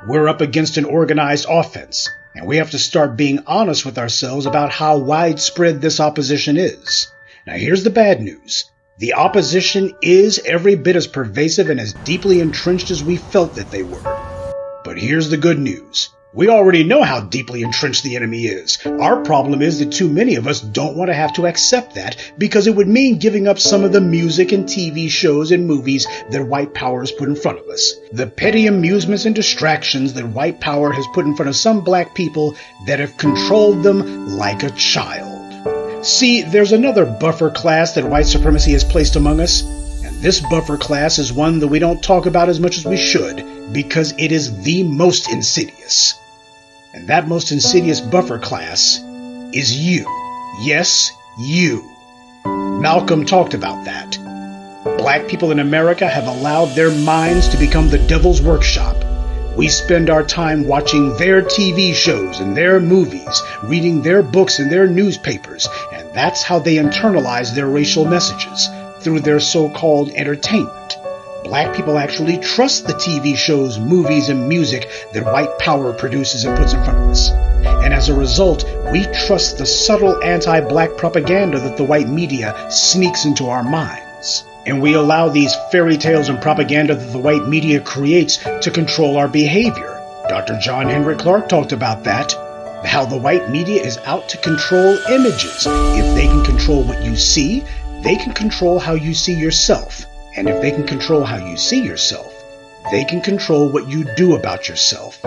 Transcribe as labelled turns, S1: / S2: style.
S1: We're up against an organized offense, and we have to start being honest with ourselves about how widespread this opposition is. Now here's the bad news. The opposition is every bit as pervasive and as deeply entrenched as we felt that they were. But here's the good news. We already know how deeply entrenched the enemy is. Our problem is that too many of us don't want to have to accept that because it would mean giving up some of the music and TV shows and movies that white power has put in front of us. The petty amusements and distractions that white power has put in front of some black people that have controlled them like a child. See, there's another buffer class that white supremacy has placed among us. And this buffer class is one that we don't talk about as much as we should because it is the most insidious. And that most insidious buffer class is you. Yes, you. Malcolm talked about that. Black people in America have allowed their minds to become the devil's workshop. We spend our time watching their TV shows and their movies, reading their books and their newspapers, and that's how they internalize their racial messages, through their so-called entertainment. Black people actually trust the TV shows, movies, and music that white power produces and puts in front of us. And as a result, we trust the subtle anti-black propaganda that the white media sneaks into our minds. And we allow these fairy tales and propaganda that the white media creates to control our behavior. Dr. John Henrik Clarke talked about that. How the white media is out to control images. If they can control what you see, they can control how you see yourself. And if they can control how you see yourself, they can control what you do about yourself.